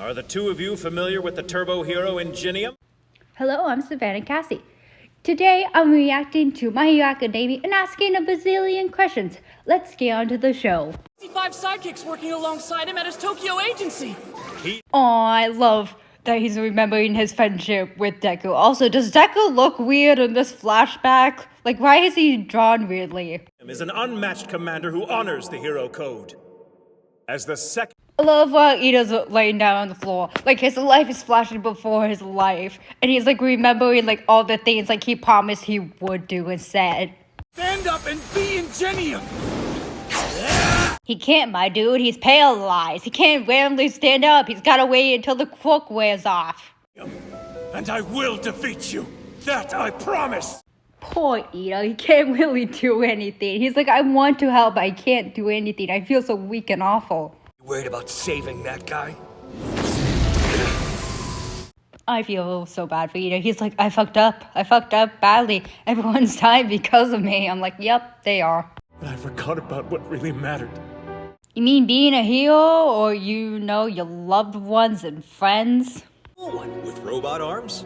Are the two of you familiar with the turbo hero Ingenium? Hello, I'm Savannah Cassie. Today, I'm reacting to My Hero Academia and asking a bazillion questions. Let's get on to the show. 5 sidekicks working alongside him at his Tokyo agency. I love that he's remembering his friendship with Deku. Also, does Deku look weird in this flashback? Like, why is he drawn weirdly? Is an unmatched commander who honors the hero code. As the second... I love while Ida's laying down on the floor. Like, his life is flashing before his life. And he's, like, remembering, like, all the things, like, he promised he would do and said. Stand up and be Ingenium! He can't, my dude. He's paralyzed. He can't randomly stand up. He's gotta wait until the quirk wears off. And I will defeat you. That I promise. Poor Ida. He can't really do anything. He's like, I want to help, but I can't do anything. I feel so weak and awful. You worried about saving that guy? I feel so bad for Ida. He's like, I fucked up. I fucked up badly. Everyone's dying because of me. I'm like, yep, they are. But I forgot about what really mattered. You mean being a hero, or you know your loved ones and friends? One with robot arms?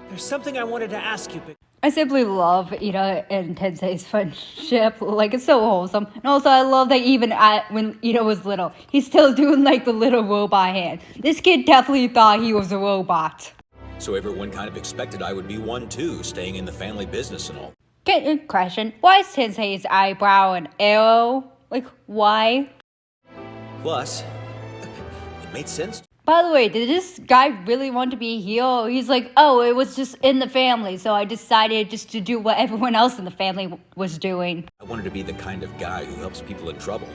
There's something I wanted to ask you, but I simply love Ida and Tensei's friendship. Like, it's so wholesome. And also, I love that even when Ida was little, he's still doing, like, the little robot hand. This kid definitely thought he was a robot. So everyone kind of expected I would be one too, staying in the family business and all. Good question. Why is Tensei's eyebrow an arrow? Like, why? Plus, it made sense. By the way, did this guy really want to be a hero? He's like, oh, it was just in the family, so I decided just to do what everyone else in the family was doing. I wanted to be the kind of guy who helps people in trouble.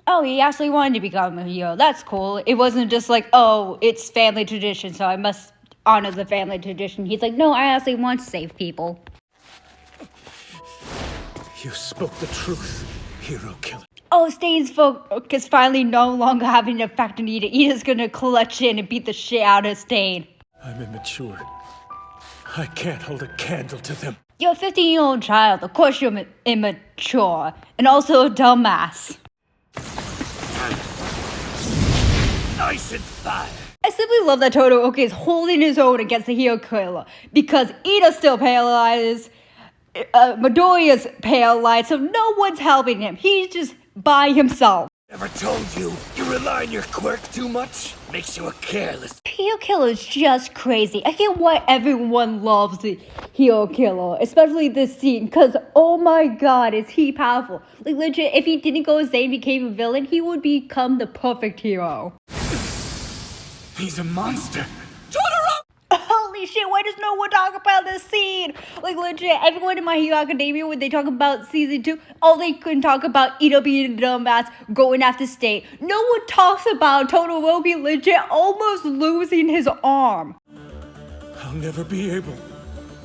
Oh, he actually wanted to become a hero. That's cool. It wasn't just like, oh, it's family tradition, so I must honor the family tradition. He's like, no, I actually want to save people. You spoke the truth, hero killer. Oh, Stain's focus finally no longer having an effect on Ida. Ida's gonna clutch in and beat the shit out of Stain. I'm immature. I can't hold a candle to them. You're a 15-year-old child. Of course you're immature. And also a dumbass. ice and fire. I simply love that Todoroki is holding his own against the hero killer. Because Ida's still paralyzed. Midoriya's paralyzed, so no one's helping him. He's just by himself. Ever told you rely on your quirk too much? Makes you a careless. Hero Killer is just crazy. I get why everyone loves the Hero Killer, especially this scene, because oh my god, is he powerful. Like legit, if he didn't go insane and became a villain, he would become the perfect hero. He's a monster. Holy shit, why does no one talk about this scene? Like legit, everyone in My Hero Academia, when they talk about season 2, all they can talk about Ida being a dumbass, going after Stain. No one talks about Todoroki legit almost losing his arm. I'll never be able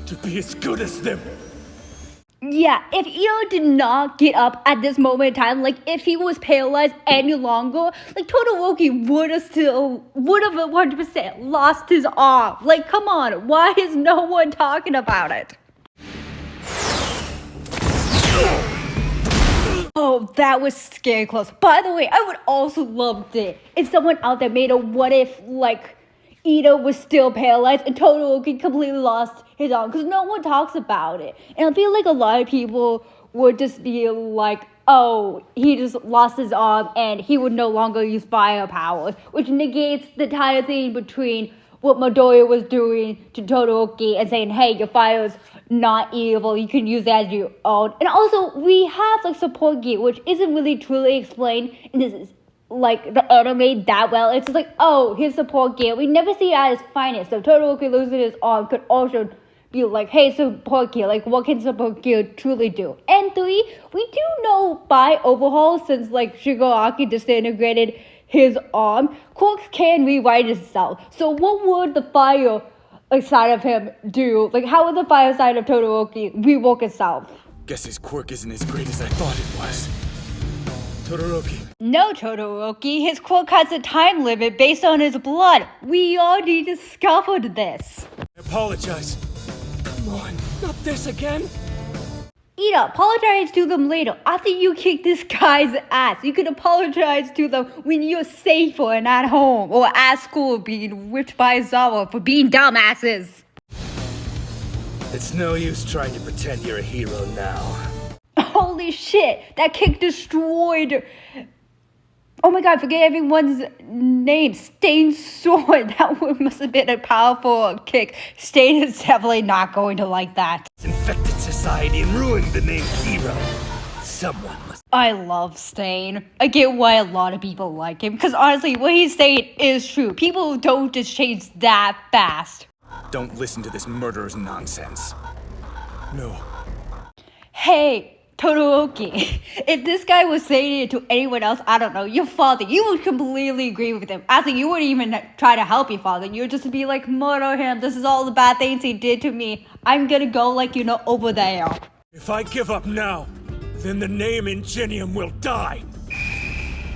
to be as good as them. Yeah, if Ida did not get up at this moment in time, like if he was paralyzed any longer, like Todoroki would have 100% lost his arm. Like, come on, why is no one talking about it? Oh, that was scary close. By the way, I would also love it if someone out there made a what if, like, Ida was still paralyzed and Todoroki completely lost his arm, because no one talks about it. And I feel like a lot of people would just be like, oh, he just lost his arm and he would no longer use fire powers, which negates the entire thing between what Midoriya was doing to Todoroki and saying, hey, your fire is not evil, you can use it as your own. And also, we have like support gear, which isn't really truly explained in this like the anime that well. It's just like, oh, his support gear. We never see it at his finest. So Todoroki losing his arm could also be like, hey, support gear. Like, what can support gear truly do? And 3, we do know by overhaul, since like Shigaraki disintegrated his arm, quirk can rewrite itself. So what would the fire side of him do? Like, how would the fire side of Todoroki rework itself? Guess his quirk isn't as great as I thought it was. Todoroki. No, Todoroki, his quirk has a time limit based on his blood. We already discovered this. I apologize. Come on, not this again. Ida, apologize to them later. After you kick this guy's ass, you can apologize to them when you're safer and at home or at school being whipped by Zawa for being dumbasses. It's no use trying to pretend you're a hero now. Holy shit, that kick destroyed. Oh my god, forget everyone's name. Stain's sword. That must have been a powerful kick. Stain is definitely not going to like that. It's infected society and ruined the name hero. Someone must. I love Stain. I get why a lot of people like him, because honestly, what he's saying is true. People don't just change that fast. Don't listen to this murderer's nonsense. No. Hey, Todoroki, if this guy was saying it to anyone else, I don't know, your father, you would completely agree with him. Actually, you wouldn't even try to help your father. You would just be like, murder him. This is all the bad things he did to me. I'm gonna go, like, over there. If I give up now, then the name Ingenium will die.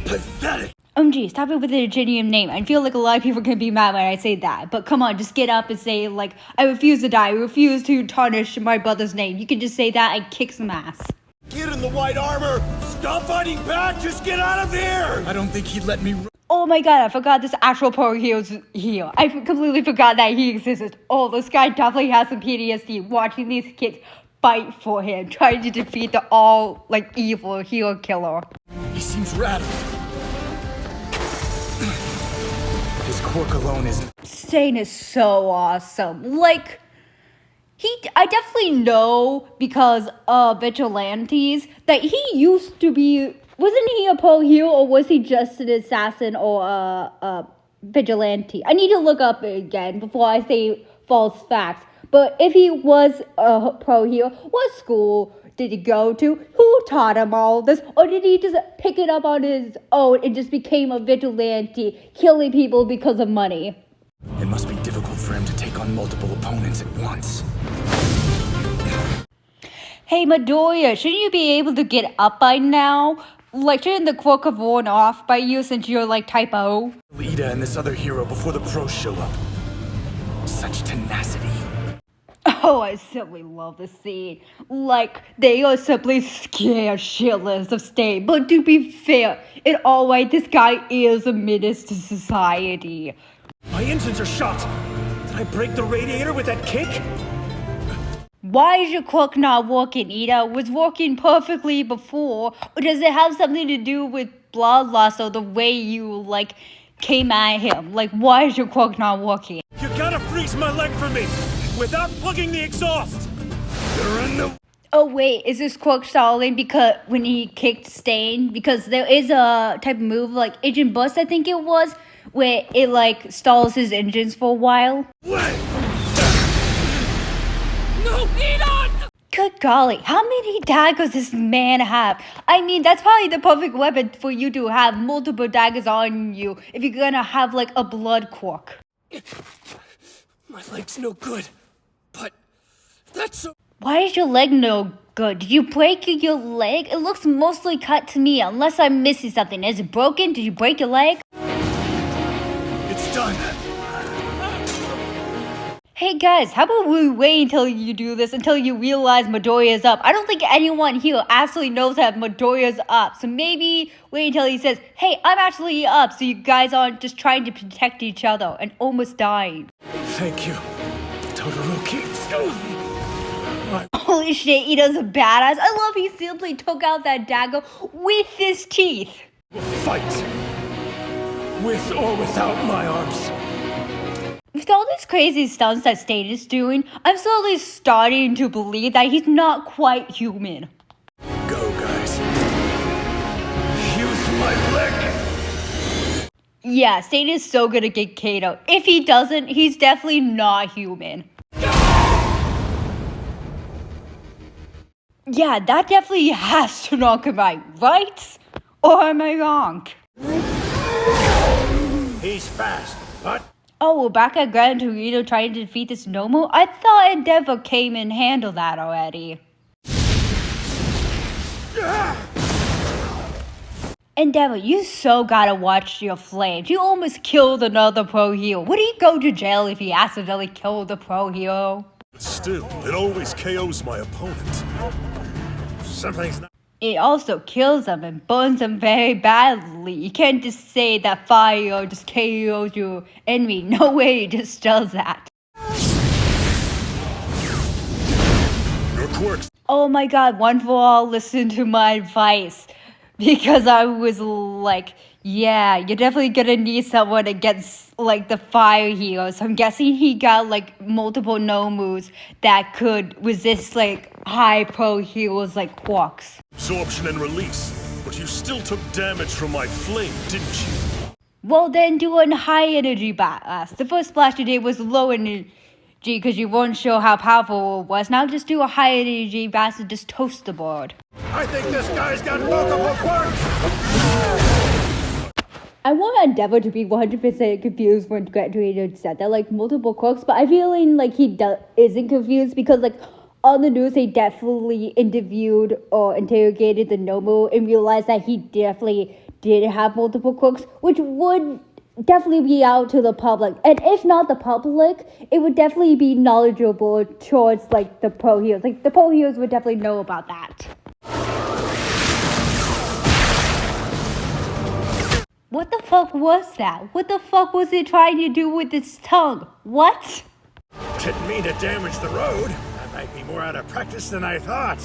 Pathetic. OMG, stop it with the Ingenium name. I feel like a lot of people can be mad when I say that. But come on, just get up and say, like, I refuse to die. I refuse to tarnish my brother's name. You can just say that and kick some ass. Get in the white armor! Stop fighting back! Just get out of here! I don't think he'd let me. Oh my god, I forgot this actual pro hero's here. I completely forgot that he existed. Oh, this guy definitely has some PTSD watching these kids fight for him, trying to defeat the all, like, evil hero killer. He seems rattled. His quirk alone isn't. Stain is so awesome. Like, I definitely know because of Vigilantes that he used to be, wasn't he a pro hero or was he just an assassin or a vigilante? I need to look up again before I say false facts. But if he was a pro hero, what school did he go to? Who taught him all this? Or did he just pick it up on his own and just became a vigilante, killing people because of money? It must be difficult for him to take on multiple opponents at once. Hey, Midoriya, shouldn't you be able to get up by now? Like, shouldn't the quirk have worn off by you since you're, like, type O? Ida and this other hero before the pros show up. Such tenacity. Oh, I simply love this scene. Like, they are simply scared shitless of Stain. But to be fair, in all right, this guy is a menace to society. My engines are shot! Did I break the radiator with that kick? Why is your quirk not working, Ida? It was working perfectly before. Or does it have something to do with blood loss or the way you, like, came at him? Like, why is your quirk not working? You gotta freeze my leg for me! Without plugging the exhaust! You're in the. Oh wait, is this quirk stalling because when he kicked Stain? Because there is a type of move like engine bust, I think it was, where it like stalls his engines for a while. What? No, Edon! Good golly, how many daggers does this man have? I mean, that's probably the perfect weapon for you to have multiple daggers on you if you're gonna have like a blood quirk. My leg's no good. But that's so. Why is your leg no good? Did you break your leg? It looks mostly cut to me, unless I'm missing something. Is it broken? Did you break your leg? It's done. Hey guys, how about we wait until you do this, until you realize Midoriya's up? I don't think anyone here actually knows that Midoriya's up. So maybe wait until he says, hey, I'm actually up, so you guys aren't just trying to protect each other and almost dying. Thank you, Todoroki. Holy shit, Ida's a badass. I love he simply took out that dagger with his teeth. We'll fight. With or without my arms. With all these crazy stunts that Stain is doing, I'm slowly starting to believe that he's not quite human. Go, guys. Use my leg. Yeah, Stain is so good at get Kato. If he doesn't, he's definitely not human. Yeah, that definitely has to knock him out, right? Or am I wrong? He's fast, but Oh, we're back at Gran Torino trying to defeat this Nomu? I thought Endeavor came and handled that already. Endeavor, you so gotta watch your flames. You almost killed another pro hero. Would he go to jail if he accidentally killed the pro hero? Still, it always KOs my opponent. Something's not. It also kills them and burns them very badly. You can't just say that fire just KOs your enemy. No way, it just does that. Your quirks. Oh my god, one for all, listen to my advice. Because I was like, yeah, you're definitely gonna need someone against like the fire heroes. So I'm guessing he got like multiple Nomus that could resist like high pro heroes like Quarks. Absorption and release. But you still took damage from my flame, didn't you? Well then do a high energy blast. The first splash you did was low energy because you weren't sure how powerful it was. Now just do a high energy blast and just toast the board. I think this guy's got multiple quirks! I want Endeavor to be 100% confused when Graduated said that, like, multiple quirks, but I feel like he isn't confused because, like, on the news, they definitely interviewed or interrogated the Nomu and realized that he definitely did have multiple quirks, which would definitely be out to the public. And if not the public, it would definitely be knowledgeable towards, like, the pro heroes. Like, the pro heroes would definitely know about that. What the fuck was that? What the fuck was it trying to do with its tongue? What? Didn't mean to damage the road. I might be more out of practice than I thought.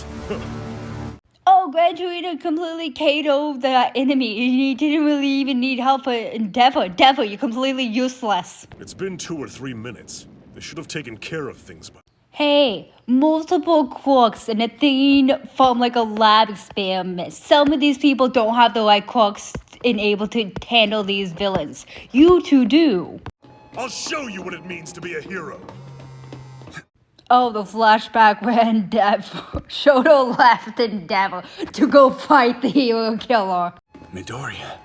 Oh, Gran Torino completely KO'd the enemy. You didn't really even need help for Endeavor. Endeavor, you're completely useless. It's been 2 or 3 minutes. They should have taken care of things by. Hey, multiple quirks and a thing from like a lab experiment. Some of these people don't have the right quirks and able to handle these villains. You two do. I'll show you what it means to be a hero. Oh, the flashback when Endeavor Shoto left Endeavor to go fight the hero killer. Midoriya.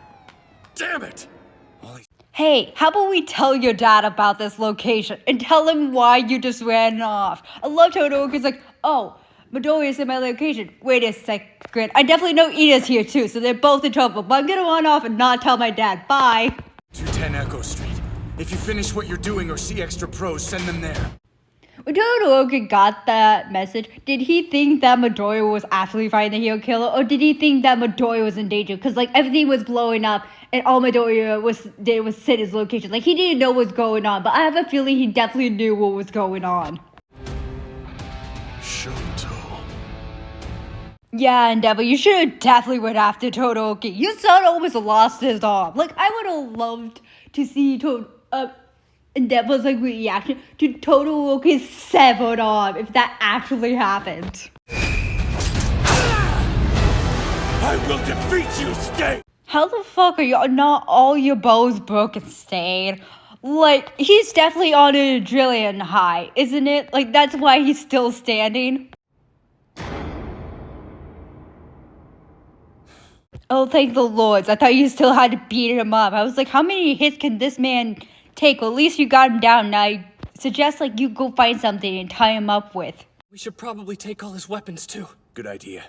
Damn it! Hey, how about we tell your dad about this location and tell him why you just ran off? I love Todoroki's like, oh, Midoriya's in my location. Wait a second. I definitely know Ida's here too, so they're both in trouble. But I'm gonna run off and not tell my dad. Bye. 210 Echo Street. If you finish what you're doing or see extra pros, send them there. When Todoroki got that message, did he think that Midoriya was actually fighting the hero killer, or did he think that Midoriya was in danger? Because like everything was blowing up, and all Midoriya did was sit his location. Like he didn't know what was going on, but I have a feeling he definitely knew what was going on. Shoto. Yeah, Endeavor, you should have definitely went after Todoroki. Your son almost lost his arm. Like I would have loved to see Endeavor's like reaction to Todoroki's severed arm if that actually happened. I will defeat you, Stain! How the fuck are not all your bows broken, Stain? Like, he's definitely on an adrenaline high, isn't it? Like, that's why he's still standing. Oh, thank the lords. I thought you still had to beat him up. I was like, how many hits can this man take? Well, at least you got him down. Now I suggest like you go find something and tie him up with. We should probably take all his weapons too. Good idea.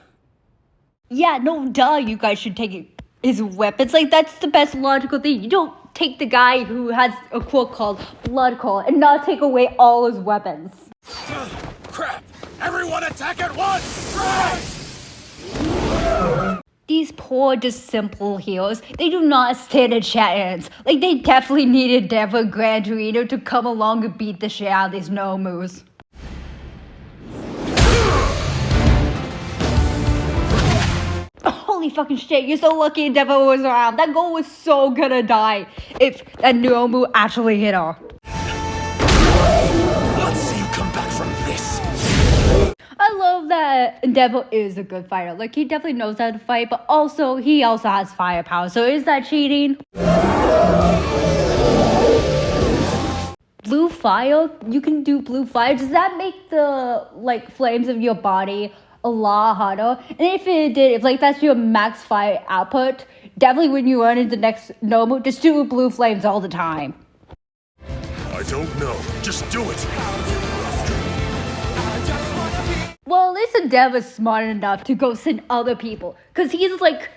Yeah, no duh, you guys should take his weapons. Like that's the best logical thing. You don't take the guy who has a quirk called Blood Call and not take away all his weapons. Crap! Everyone attack at once! Right! These poor, just simple heroes, they do not stand a chance. Like, they definitely needed Endeavor Gran Torino to come along and beat the shit out of these Nomus. Holy fucking shit, you're so lucky Endeavor was around. That girl was so gonna die if that Nomu actually hit her. Let's see you come back from this. I love that Endeavor is a good fighter. Like, he definitely knows how to fight, but also, he also has firepower. So is that cheating? Blue fire? You can do blue fire. Does that make the, like, flames of your body a lot hotter? And if it did, if, like, that's your max fire output, definitely when you run into the next Nomu, just do blue flames all the time. I don't know. Just do it. Well, at least Endeavor's smart enough to go send other people. Because he's like,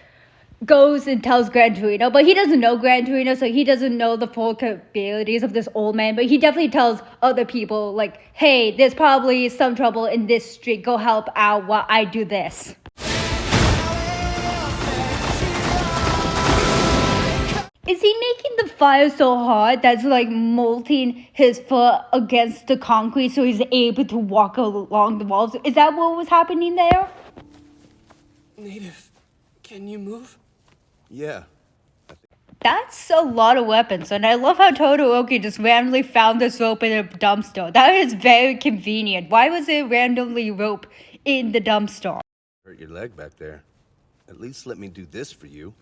goes and tells Gran Torino, but he doesn't know Gran Torino, so he doesn't know the full capabilities of this old man. But he definitely tells other people, like, hey, there's probably some trouble in this street. Go help out while I do this. Is he making the fire so hard that's like molting his foot against the concrete so he's able to walk along the walls? Is that what was happening there? Native, can you move? Yeah. That's a lot of weapons, and I love how Todoroki just randomly found this rope in a dumpster. That is very convenient. Why was it randomly rope in the dumpster? Hurt your leg back there. At least let me do this for you.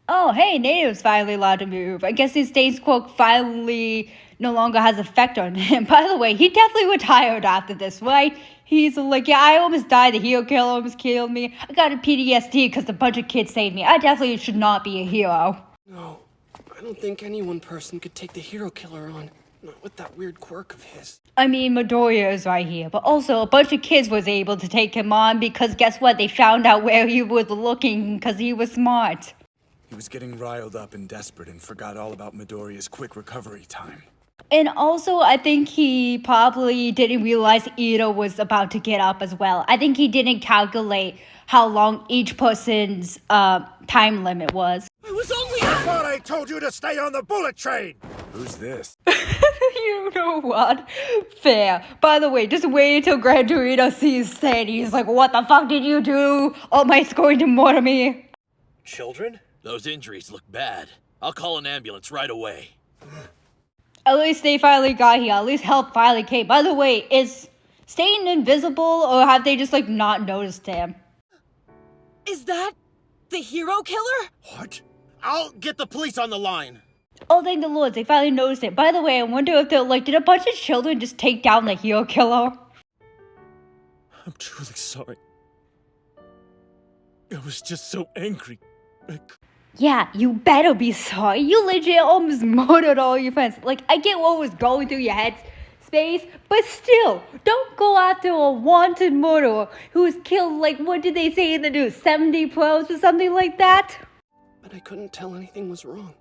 Oh, hey, Native's finally allowed to move. I guess his status quo finally no longer has effect on him. By the way, he definitely retired after this, right? He's like, yeah, I almost died. The hero killer almost killed me. I got a PTSD because a bunch of kids saved me. I definitely should not be a hero. No, I don't think any one person could take the hero killer on. Not with that weird quirk of his. I mean, Midoriya is right here, but also a bunch of kids was able to take him on because guess what? They found out where he was looking because he was smart. He was getting riled up and desperate and forgot all about Midoriya's quick recovery time. And also, I think he probably didn't realize Ito was about to get up as well. I think he didn't calculate how long each person's time limit was. I was only I thought I told you to stay on the bullet train! Who's this? You know what? Fair. By the way, just wait until Gran Torino sees Sandy. He's like, what the fuck did you do? All Might's going to murder me. children? Those injuries look bad. I'll call an ambulance right away. At least they finally got here. At least help finally came. By the way, is Stain invisible or have they just like not noticed him? Is that the hero killer? What? I'll get the police on the line. Oh, thank the Lord, they finally noticed it. By the way, I wonder if they're like, did a bunch of children just take down the hero killer? I'm truly sorry. I was just so angry. Yeah, you better be sorry. You legit almost murdered all your friends. Like, I get what was going through your head space, but still, don't go after a wanted murderer who's killed, like, what did they say in the news, 70 pros or something like that? But I couldn't tell anything was wrong.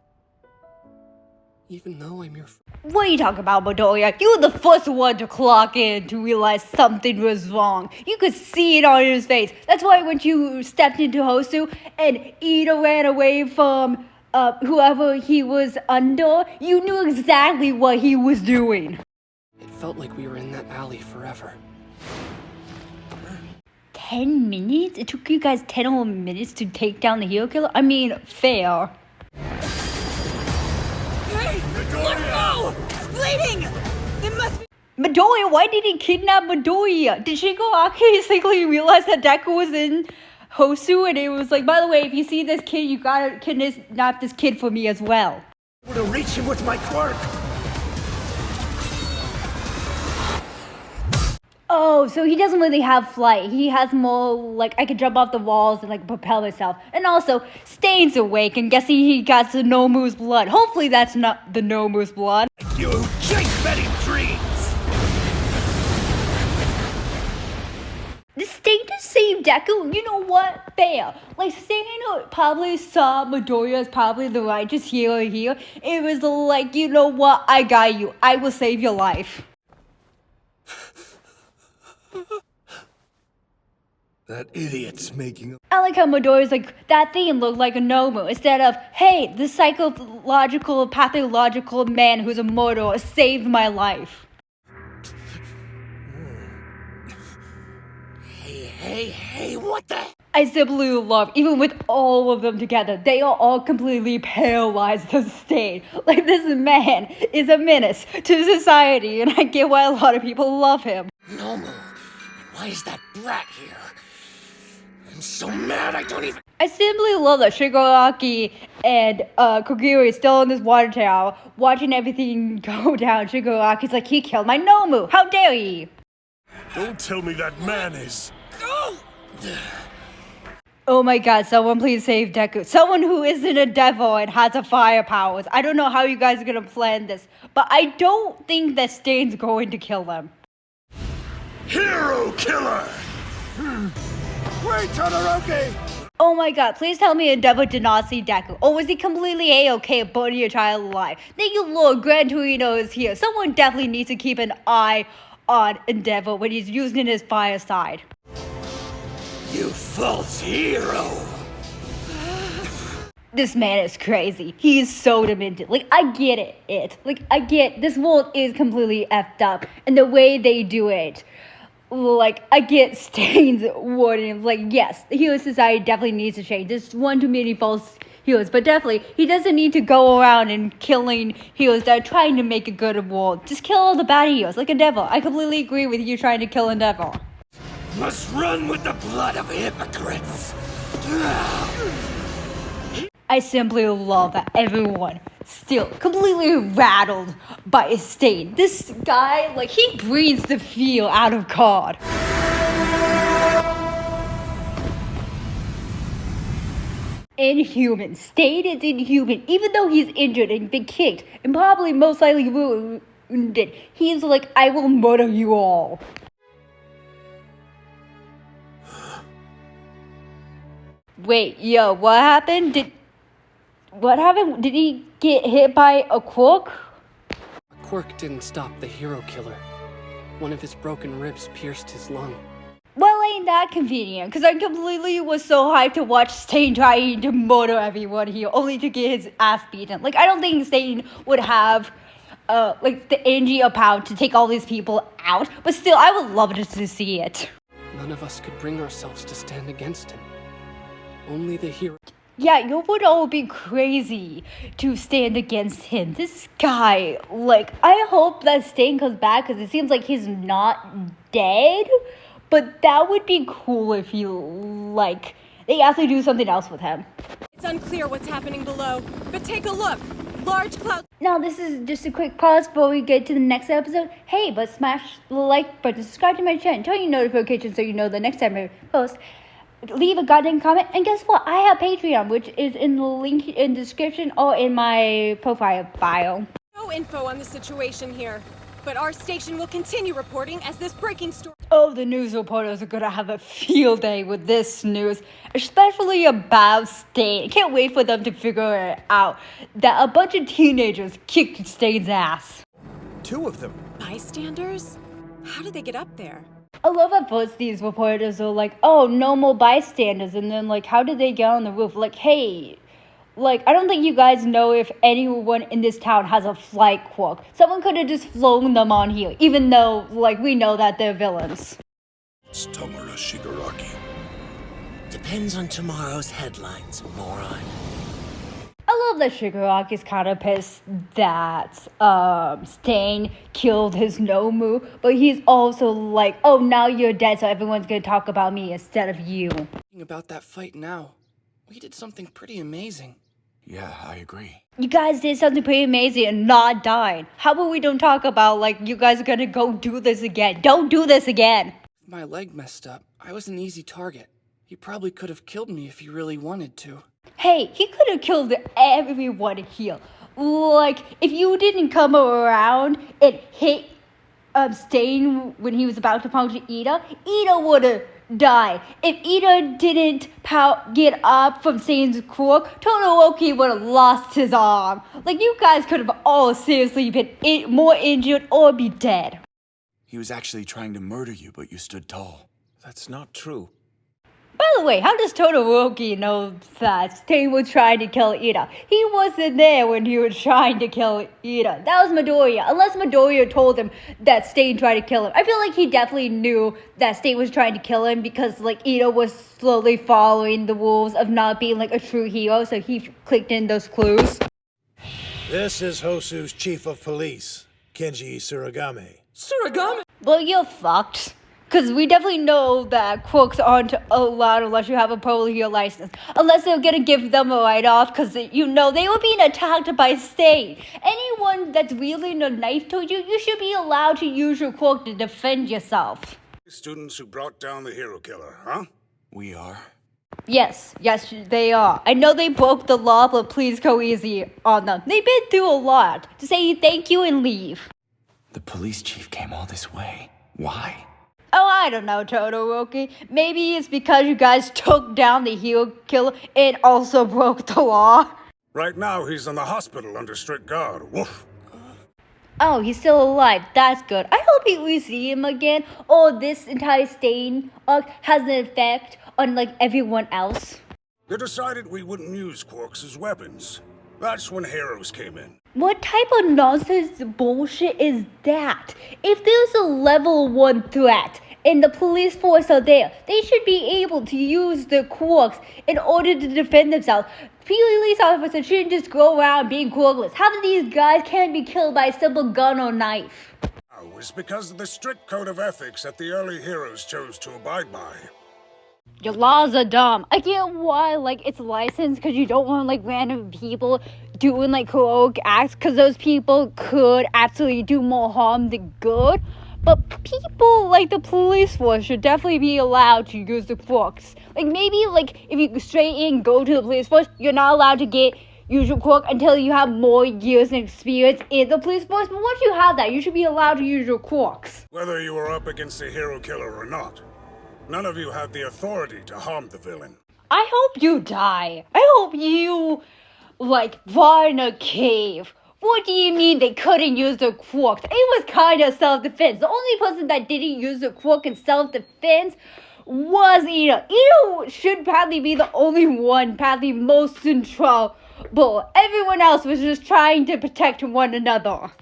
Even though I'm your What are you talking about, Midoriya? You were the first one to clock in to realize something was wrong. You could see it on his face. That's why when you stepped into Hosu and Ida ran away from whoever he was under, you knew exactly what he was doing. It felt like we were in that alley forever. 10 minutes? It took you guys 10 whole minutes to take down the hero killer? I mean, fair. Hey! Let go! It's bleeding! It must be. Midoriya, why did he kidnap Midoriya? Did Shigaraki basically realize that Deku was in Hosu and it was like, by the way, if you see this kid, you gotta kidnap this kid for me as well. I'm gonna reach him with my quirk! Oh, so he doesn't really have flight. He has more, like, I could jump off the walls and, like, propel myself. And also, Stain's awake and guessing he got the Nomu's blood. Hopefully that's not the Nomu's blood. You chase Betty dreams! The Stain to save Deku, you know what? Fair. Like, Stain probably saw Midoriya as probably the righteous hero here. It was like, you know what? I got you. I will save your life. That idiot's making I like how Midoriya's like, that thing looked like a Nomu, instead of, hey, the psychological, pathological man who's a murderer saved my life. Hey, what the? I simply love, even with all of them together, they are all completely paralyzed to Stain. Like, this man is a menace to society, and I get why a lot of people love him. Nomu, why is that brat here? I'm so mad I don't even. I simply love that Shigaraki and Kogiri is still in this water tower, watching everything go down. Shigaraki's like, he killed my Nomu, how dare he? Don't tell me that man is... Oh my god, someone please save Deku. Someone who isn't a devil and has a fire powers. I don't know how you guys are gonna plan this, but I don't think that Stain's going to kill them. Hero killer! Wait, Todoroki! Oh my god, please tell me Endeavor did not see Deku. Or was he completely A-okay at burning your child alive? Thank you Lord, Gran Torino is here. Someone definitely needs to keep an eye on Endeavor when he's using his fire side. You false hero! this man is crazy. He is so demented. Like, I get it. Like, I get this world is completely effed up. And the way they do it, like, I get Stain's warning. Like, yes, the hero society definitely needs to change. There's one too many false heroes. But definitely, he doesn't need to go around and killing heroes that are trying to make a good world. Just kill all the bad heroes, like a devil. I completely agree with you trying to kill a devil. Must run with the blood of hypocrites. I simply love that everyone still completely rattled by Stain. This guy, like, he breathes the feel out of God. Inhuman. Stain is inhuman. Even though he's injured and been kicked and probably most likely wounded, he's like, I will murder you all. Wait, yo, what happened? What happened? Did he get hit by a quirk? A quirk didn't stop the hero killer. One of his broken ribs pierced his lung. Well, ain't that convenient? Because I completely was so hyped to watch Stain trying to murder everyone here, only to get his ass beaten. Like, I don't think Stain would have, like, the energy or power to take all these people out. But still, I would love to see it. None of us could bring ourselves to stand against him. Only the hero. Yeah, you would all be crazy to stand against him. This guy, like, I hope that Stain comes back because it seems like he's not dead. But that would be cool if he, like, they actually do something else with him. It's unclear what's happening below, but take a look. Large clouds. Now, this is just a quick pause before we get to the next episode. Hey, but smash the like button, subscribe to my channel, turn your notifications so you know the next time I post. Leave a goddamn comment, and guess what? I have Patreon, which is in the link in the description or in my profile bio. No info on the situation here, but our station will continue reporting as this breaking story. Oh, the news reporters are gonna have a field day with this news, especially about Stain. I can't wait for them to figure it out that a bunch of teenagers kicked Stain's ass. 2 of them. Bystanders? How did they get up there? I love at first these reporters are like, oh, no more bystanders, and then like, how did they get on the roof? Like, hey, like, I don't think you guys know if anyone in this town has a flight quirk. Someone could have just flown them on here, even though, like, we know that they're villains. It's Tamura Shigaraki. Depends on tomorrow's headlines, moron. I love that Shigaraki's kind of pissed that Stain killed his Nomu, but he's also like, oh, now you're dead, so everyone's gonna talk about me instead of you. Thinking about that fight now, we did something pretty amazing. Yeah, I agree. You guys did something pretty amazing and not died. How about we don't talk about, like, you guys are gonna go do this again? Don't do this again! With my leg messed up, I was an easy target. He probably could have killed me if he really wanted to. Hey, he could have killed everyone here. Like, if you didn't come around and hit Stain when he was about to punch Ida, Ida would have died. If Ida didn't get up from Stain's quirk, Todoroki would have lost his arm. Like, you guys could have all seriously been more injured or be dead. He was actually trying to murder you, but you stood tall. That's not true. By the way, how does Todoroki know that Stain was trying to kill Ida? He wasn't there when he was trying to kill Ida. That was Midoriya. Unless Midoriya told him that Stain tried to kill him. I feel like he definitely knew that Stain was trying to kill him because, like, Ida was slowly following the rules of not being, like, a true hero, so he clicked in those clues. This is Hosu's chief of police, Kenji Suragame. Suragame! Well, you're fucked. Because we definitely know that quirks aren't allowed unless you have a pro hero license. Unless they're going to give them a write-off because, you know, they were being attacked by Stain. Anyone that's wielding a knife to you, you should be allowed to use your quirk to defend yourself. Students who brought down the hero killer, huh? We are. Yes, they are. I know they broke the law, but please go easy on them. They've been through a lot. To say thank you and leave. The police chief came all this way. Why? Oh, I don't know, Todoroki. Maybe it's because you guys took down the hero killer and also broke the law. Right now, he's in the hospital under strict guard. Woof. Oh, he's still alive. That's good. I hope we see him again. Or this entire Stain arc has an effect on, like, everyone else. They decided we wouldn't use quarks as weapons. That's when heroes came in. What type of nonsense bullshit is that? If there's a level 1 threat and the police force are there, they should be able to use the quarks in order to defend themselves. Police officers shouldn't just go around being quarkless. How do these guys can't be killed by a simple gun or knife? It was because of the strict code of ethics that the early heroes chose to abide by. Your laws are dumb. I get why, like, it's licensed because you don't want, like, random people doing, like, heroic acts because those people could actually do more harm than good. But people, like, the police force should definitely be allowed to use the quarks. Like, maybe, like, if you straight in go to the police force, you're not allowed to use your quark until you have more years and experience in the police force. But once you have that, you should be allowed to use your quarks. Whether you were up against a hero killer or not, none of you had the authority to harm the villain. I hope you die. I hope you, like, rot in a cave. What do you mean they couldn't use the quarks? It was kind of self-defense. The only person that didn't use the quark in self-defense was Ida. Ida should probably be the only one, probably most in trouble. Everyone else was just trying to protect one another.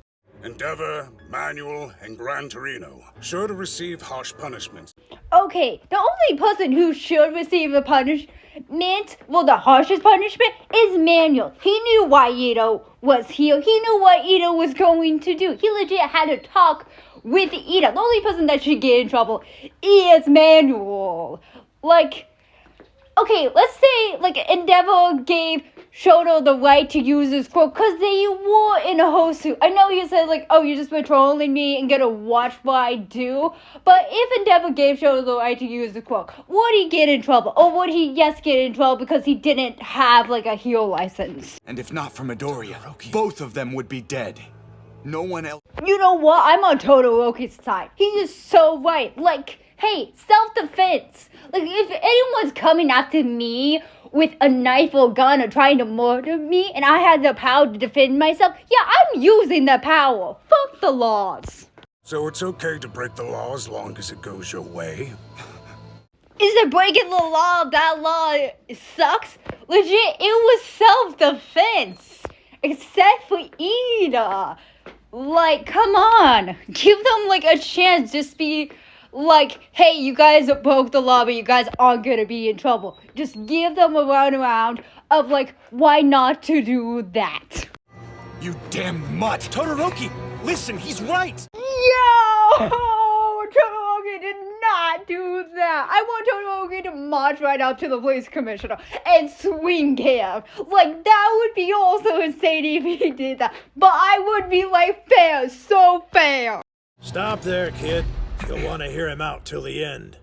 Endeavor, Manuel, and Gran Torino should receive harsh punishments. Okay, the only person who should receive a punishment, well, the harshest punishment, is Manuel. He knew why Ito was here. He knew what Ito was going to do. He legit had to talk with Ito. The only person that should get in trouble is Manuel. Like, okay, let's say, like, Endeavor gave Shoto the right to use his quote because they were in a host suit. I know you said, like, oh, you're just patrolling me and gonna watch what I do. But if Endeavor gave Shoto the right to use the quote, would he get in trouble? Or would he, yes, get in trouble because he didn't have, like, a hero license? And if not for Midoriya, both of them would be dead. No one else. You know what? I'm on Todoroki's side. He is so right. Like, hey, self-defense. Like, if anyone's coming after me with a knife or gun or trying to murder me and I had the power to defend myself, yeah, I'm using the power. Fuck the laws. So it's okay to break the law as long as it goes your way? Is it breaking the law if that law sucks? Legit, it was self-defense. Except for Ida. Like, come on. Give them, like, a chance. Just be like, hey, you guys broke the law, but you guys aren't gonna be in trouble. Just give them a runaround of, like, why not to do that. You damn mutt! Todoroki, listen, he's right. Yo! Todoroki did not do that. I want Todoroki to march right up to the police commissioner and swing him. Like, that would be also insane if he did that. But I would be like, fair, so fair. Stop there, kid. You'll want to hear him out till the end.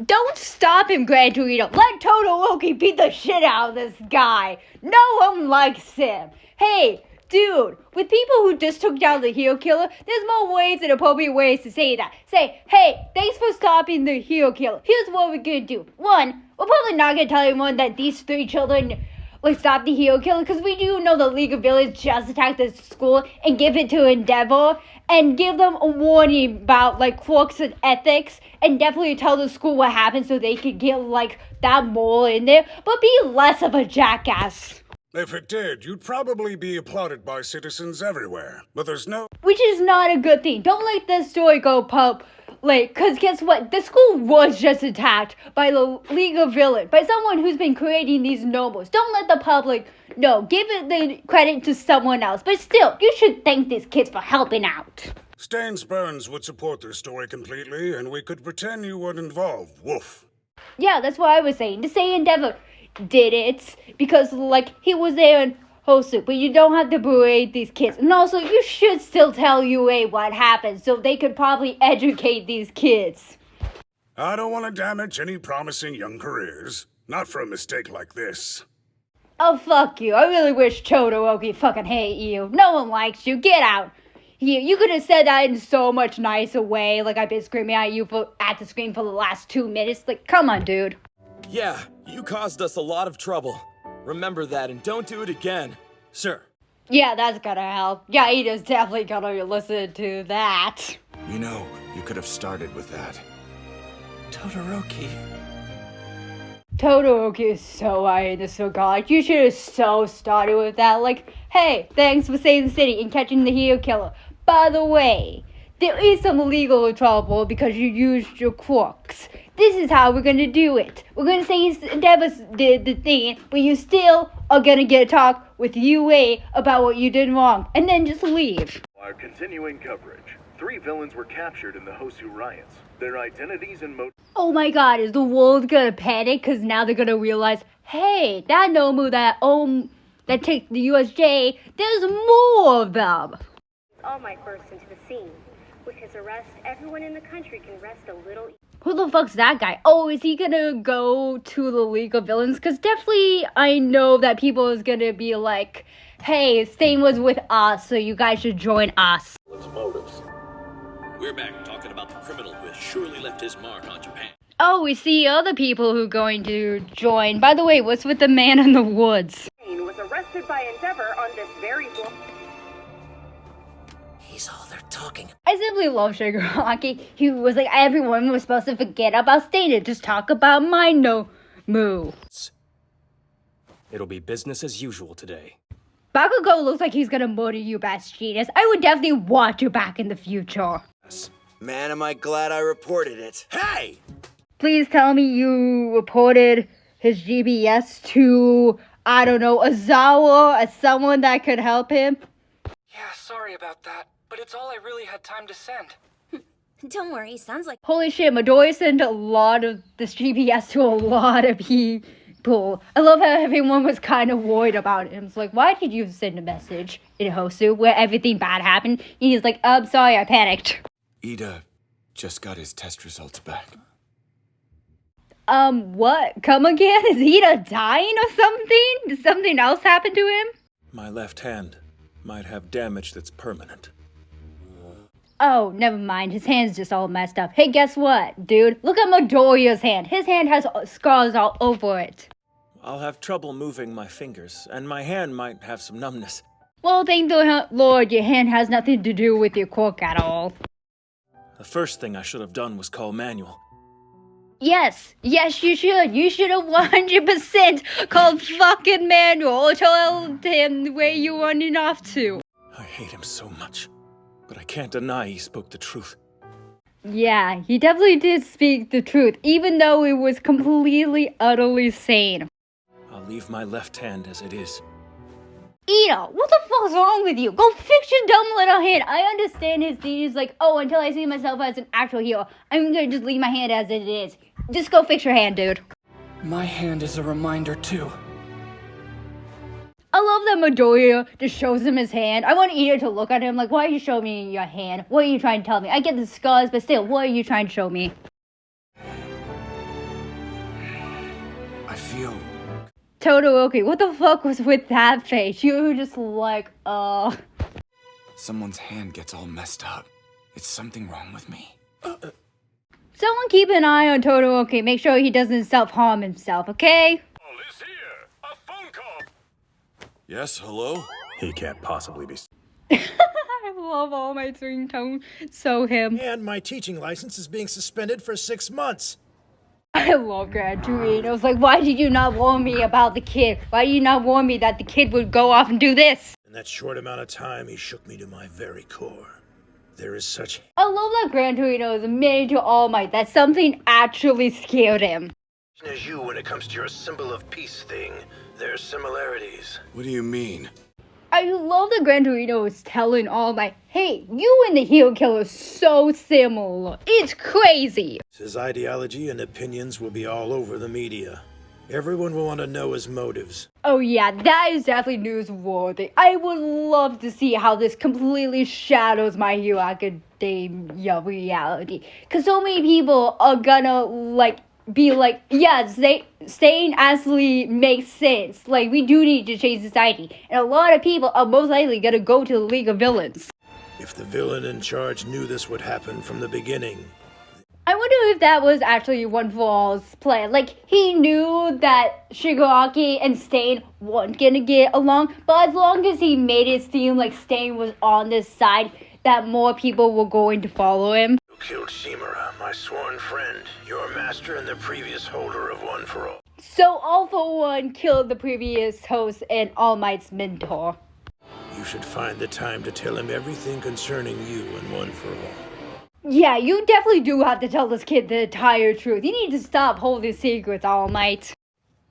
Don't stop him, Gran Torino. Let Todoroki beat the shit out of this guy. No one likes him. Hey, dude, with people who just took down the hero killer, there's more ways and appropriate ways to say that. Say, hey, thanks for stopping the hero killer. Here's what we're gonna do. One, we're probably not gonna tell anyone that these 3 children, like, stop the hero killer, because we do know the League of Villains just attacked the school and give it to Endeavor. And give them a warning about, like, quarks and ethics. And definitely tell the school what happened so they could get, like, that moral in there. But be less of a jackass. If it did, you'd probably be applauded by citizens everywhere. But there's no... Which is not a good thing. Don't let this story go public. Because guess what? The school was just attacked by the League of Villains. By someone who's been creating these nobles. Don't let the public know. Give it the credit to someone else. But still, you should thank these kids for helping out. Staines Burns would support their story completely, and we could pretend you weren't involved. Woof. Yeah, that's what I was saying. To say Endeavor did it because, like, he was there in Hosu, but you don't have to berate these kids. And also, you should still tell UA what happened so they could probably educate these kids. I don't want to damage any promising young careers. Not for a mistake like this. Oh, fuck you. I really wish Todoroki fucking hate you. No one likes you. Get out. You could have said that in so much nicer way. Like, I've been screaming at you at the screen for the last 2 minutes. Like, come on, dude. Yeah, you caused us a lot of trouble. Remember that and don't do it again. Sir. Yeah, that's gonna help. Yeah, Ida's definitely gonna listen to that. You know, you could have started with that. Todoroki. Todoroki is so high in the cigar. You should have so started with that. Like, hey, thanks for saving the city and catching the hero killer. By the way, there is some legal trouble because you used your quirks. This is how we're gonna do it. We're gonna say Endeavor did the thing, but you still are gonna get a talk with UA about what you did wrong, and then just leave. Our continuing coverage. 3 villains were captured in the Hosu riots. Their identities and motives. Oh my god, is the world gonna panic? Cause now they're gonna realize, hey, that Nomu that took the USJ, there's more of them. All Might burst into the scene. With his arrest, everyone in the country can rest a little. Who the fuck's that guy? Oh, is he gonna go to the League of Villains? Cause definitely I know that people is gonna be like, hey, Stain was with us, so you guys should join us. Motives. We're back talking about the criminal who has surely left his mark on Japan. Oh, we see other people who are going to join. By the way, what's with the man in the woods? Was arrested by Endeavor on this very floor. He's all they're talking. I simply love Shigaraki. He was like, everyone was supposed to forget about Stain and just talk about my Nomu. It'll be business as usual today. Bakugo looks like he's gonna murder you, Bastidas. I would definitely want you back in the future. Man, am I glad I reported it. Hey! Please tell me you reported his GBS to, I don't know, Azawa as someone that could help him. Yeah, sorry about that, but it's all I really had time to send. Don't worry, sounds like. Holy shit, Midoriya sent a lot of this GPS to a lot of people. I love how everyone was kind of worried about him. It's like, why did you send a message in Hosu where everything bad happened? And he's like, I'm sorry, I panicked. Ida just got his test results back. What? Come again? Is Ida dying or something? Did something else happen to him? My left hand might have damage that's permanent. Oh, never mind. His hand's just all messed up. Hey, guess what, dude? Look at Midoriya's hand. His hand has scars all over it. I'll have trouble moving my fingers, and my hand might have some numbness. Well, thank the Lord, your hand has nothing to do with your quirk at all. The first thing I should have done was call Manuel. Yes, you should. You should have 100% called fucking Manuel or told him where you running off to. I hate him so much, but I can't deny he spoke the truth. Yeah, he definitely did speak the truth, even though it was completely, utterly sane. I'll leave my left hand as it is. Ida, what the fuck's wrong with you? Go fix your dumb little hand. I understand his thing is like, oh, until I see myself as an actual hero, I'm gonna just leave my hand as it is. Just go fix your hand, dude. My hand is a reminder, too. I love that Midoriya just shows him his hand. I want Ida to look at him like, why are you showing me your hand? What are you trying to tell me? I get the scars, but still, what are you trying to show me? I feel... Todoroki, what the fuck was with that face? You were just like, Someone's hand gets all messed up. Is something wrong with me? Someone keep an eye on Todoroki. Make sure he doesn't self-harm himself, okay? Call is here. A phone call. Yes, hello? He can't possibly be... I love all my ringtone. So him. And my teaching license is being suspended for 6 months. I love Gran Torino. I was like, why did you not warn me about the kid? Why did you not warn me that the kid would go off and do this? In that short amount of time, he shook me to my very core. There is such... I love that Gran Torino is admitted to All Might that something actually scared him. As you when it comes to your symbol of peace thing, there's similarities. What do you mean? I love that Gran Torino is telling All Might, hey, you and the Hero Killer are so similar. It's crazy. His ideology and opinions will be all over the media. Everyone will want to know his motives. Oh yeah, that is definitely newsworthy. I would love to see how this completely shadows My Hero Academia reality. Because so many people are gonna, be like, yeah, Stain actually makes sense. Like, we do need to change society. And a lot of people are most likely gonna go to the League of Villains. If the villain in charge knew this would happen from the beginning... I wonder if that was actually One For All's plan. Like, he knew that Shigaraki and Stain weren't gonna get along, but as long as he made it seem like Stain was on this side, that more people were going to follow him. You killed Shimura, my sworn friend, your master and the previous holder of One For All. So All For One killed the previous host and All Might's mentor. You should find the time to tell him everything concerning you and One For All. Yeah, you definitely do have to tell this kid the entire truth. You need to stop holding secrets, All Might.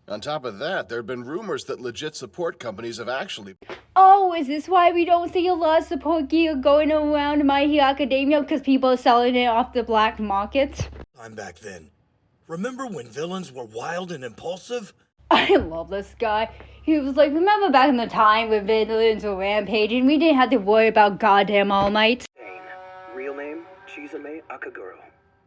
On top of that, there have been rumors that legit support companies have actually... Oh, is this why we don't see a lot of support gear going around My Hero Academia? Because people are selling it off the black market? I'm back then. Remember when villains were wild and impulsive? I love this guy. He was like, remember back in the time when villains were rampaging? We didn't have to worry about goddamn All Might. Real name, Chizame Akaguro.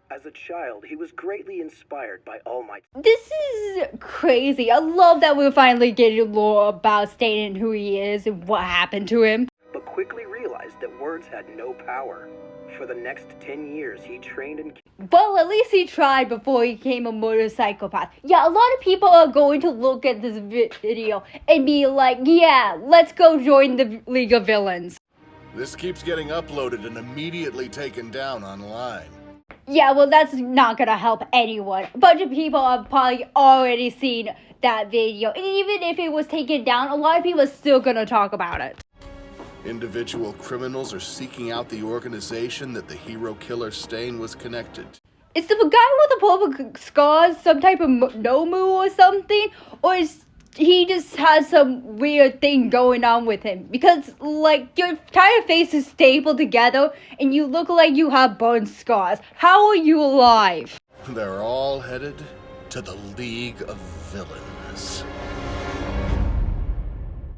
As a child, he was greatly inspired by All Might. This is crazy. I love that we're finally getting lore about Stain and who he is and what happened to him. But quickly realized that words had no power. For the next 10 years, he trained and... Well, at least he tried before he became a motorcychopath. Yeah, a lot of people are going to look at this video and be like, yeah, let's go join the League of Villains. This keeps getting uploaded and immediately taken down online. Yeah, well, that's not gonna help anyone. A bunch of people have probably already seen that video. And even if it was taken down, a lot of people are still gonna talk about it. Individual criminals are seeking out the organization that the hero killer Stain was connected to. Is the guy with the purple scars some type of Nomu or something? Or is he just has some weird thing going on with him? Because, like, your entire face is stapled together and you look like you have burn scars. How are you alive? They're all headed to the League of Villains.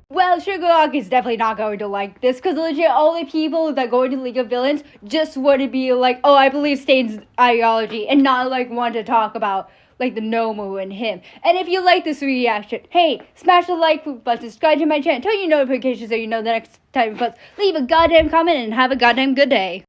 Well, Shigaraki is definitely not going to like this, because legit all the people that go into League of Villains just want to be like, oh, I believe Stain's ideology, and not like want to talk about like the Nomu and him. And if you like this reaction, hey, smash the like button, subscribe to my channel, turn your notifications so you know the next time we post, leave a goddamn comment, and have a goddamn good day.